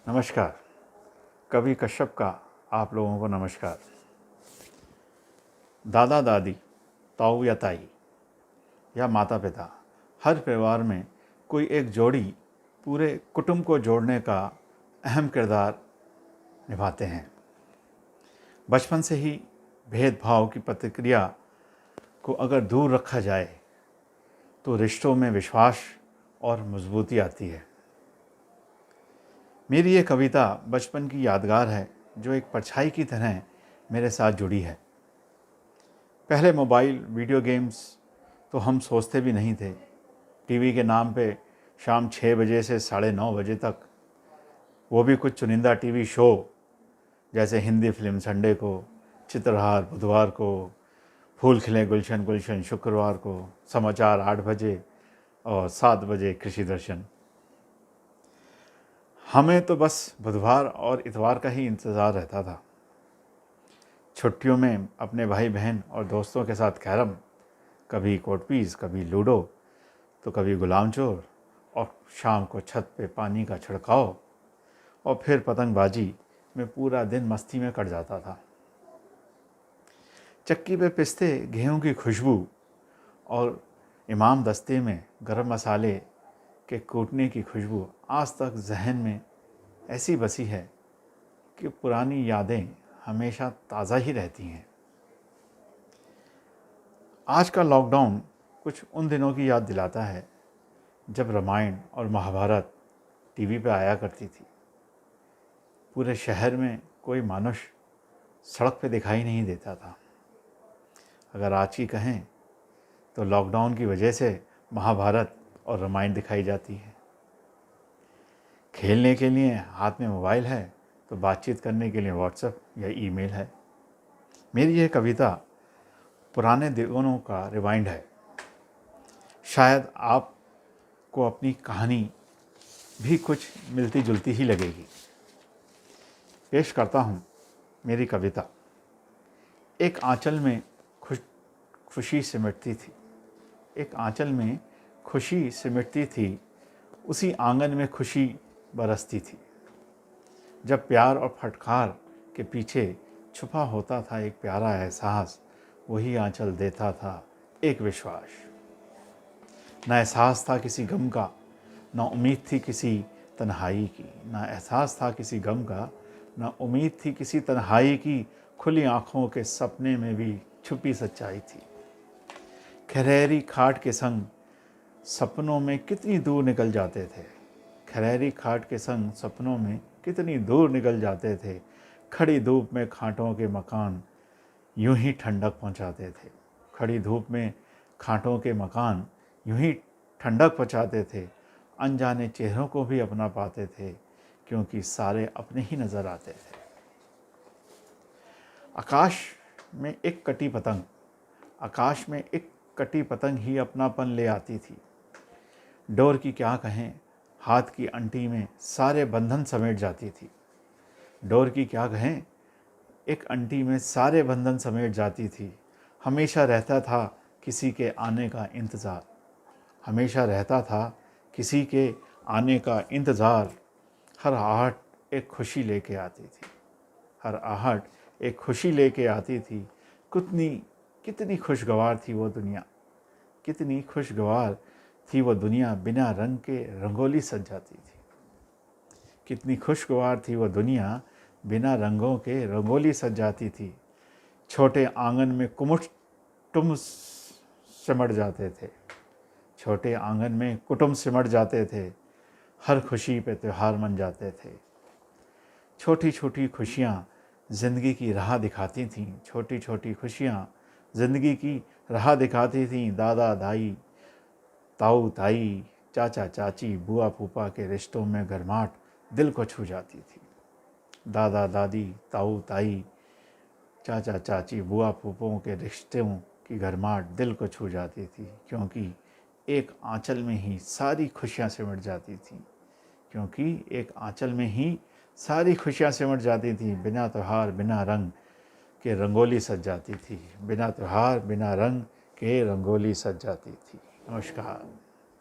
नमस्कार। कवि कश्यप का आप लोगों को नमस्कार। दादा दादी, ताऊ या ताई या माता पिता, हर परिवार में कोई एक जोड़ी पूरे कुटुंब को जोड़ने का अहम किरदार निभाते हैं। बचपन से ही भेदभाव की प्रतिक्रिया को अगर दूर रखा जाए तो रिश्तों में विश्वास और मजबूती आती है। मेरी ये कविता बचपन की यादगार है जो एक परछाई की तरह मेरे साथ जुड़ी है। पहले मोबाइल, वीडियो गेम्स तो हम सोचते भी नहीं थे। टीवी के नाम पे शाम 6 बजे से 9:30 बजे तक, वो भी कुछ चुनिंदा टीवी शो जैसे हिंदी फिल्म संडे को, चित्रहार बुधवार को, फूल खिले गुलशन गुलशन शुक्रवार को, समाचार 8 बजे और 7 बजे कृषि दर्शन। हमें तो बस बुधवार और इतवार का ही इंतज़ार रहता था। छुट्टियों में अपने भाई बहन और दोस्तों के साथ कैरम, कभी कोटपीस, कभी लूडो, तो कभी गुलाम चोर, और शाम को छत पे पानी का छिड़काव और फिर पतंगबाजी में पूरा दिन मस्ती में कट जाता था। चक्की पे पिसते गेहूं की खुशबू और इमाम दस्ते में गरम मसाले के कूटने की खुशबू आज तक जहन में ऐसी बसी है कि पुरानी यादें हमेशा ताज़ा ही रहती हैं। आज का लॉकडाउन कुछ उन दिनों की याद दिलाता है जब रामायण और महाभारत टीवी पे आया करती थी। पूरे शहर में कोई मनुष्य सड़क पे दिखाई नहीं देता था। अगर आज की कहें तो लॉकडाउन की वजह से महाभारत और रामायण दिखाई जाती है। खेलने के लिए हाथ में मोबाइल है तो बातचीत करने के लिए व्हाट्सएप या ईमेल है। मेरी यह कविता पुराने दिनों का रिवाइंड है। शायद आपको अपनी कहानी भी कुछ मिलती जुलती ही लगेगी। पेश करता हूँ मेरी कविता। एक आंचल में खुशी सिमटती थी। एक आंचल में खुशी सिमटती थी, उसी आंगन में खुशी बरसती थी। जब प्यार और फटकार के पीछे छुपा होता था एक प्यारा एहसास, वही आंचल देता था एक विश्वास। न एहसास था किसी गम का, न उम्मीद थी किसी तन्हाई की। न एहसास था किसी गम का, न उम्मीद थी किसी तन्हाई की। खुली आँखों के सपने में भी छुपी सच्चाई थी। खरेरी खाट के संग सपनों में कितनी दूर निकल जाते थे। खरेरी खाट के संग सपनों में कितनी दूर निकल जाते थे। खड़ी धूप में खाटों के मकान यूं ही ठंडक पहुंचाते थे। खड़ी धूप में खाटों के मकान यूं ही ठंडक पहुंचाते थे। अनजाने चेहरों को भी अपना पाते थे, क्योंकि सारे अपने ही नज़र आते थे। आकाश में एक कटी पतंग, आकाश में एक कटी पतंग ही अपनापन ले आती थी। डोर की क्या कहें, हाथ की अंटी में सारे बंधन समेट जाती थी। डोर की क्या कहें, एक अंटी में सारे बंधन समेट जाती थी। हमेशा रहता था किसी के आने का इंतज़ार। हमेशा रहता था किसी के आने का इंतज़ार। हर आहट एक खुशी लेके आती थी। हर आहट एक खुशी लेके आती थी। कितनी खुशगवार थी वो दुनिया। कितनी खुशगवार थी वो दुनिया, बिना रंग के रंगोली सज जाती थी। कितनी खुशगवार थी वो दुनिया, बिना रंगों के रंगोली सज जाती थी। छोटे आंगन में कुटुंब सिमट जाते थे। छोटे आंगन में कुटुंब सिमट जाते थे। हर खुशी पे त्योहार मन जाते थे। छोटी छोटी खुशियाँ ज़िंदगी की राह दिखाती थीं। छोटी छोटी खुशियाँ ज़िंदगी की राह दिखाती थीं। दादा दाई, ताऊ ताई, चाचा चाची, बुआ फूफा के रिश्तों में गर्माहट दिल को छू जाती थी। दादा दादी, ताऊ ताई, चाचा चाची, बुआ फूफों के रिश्तों की गर्माहट दिल को छू जाती थी, क्योंकि एक आंचल में ही सारी खुशियाँ सिमट जाती थीं। क्योंकि एक आंचल में ही सारी खुशियाँ सिमट जाती थीं। बिना त्योहार बिना रंग के रंगोली सज जाती थी। बिना त्योहार बिना रंग के रंगोली सज जाती थी। नमस्कार।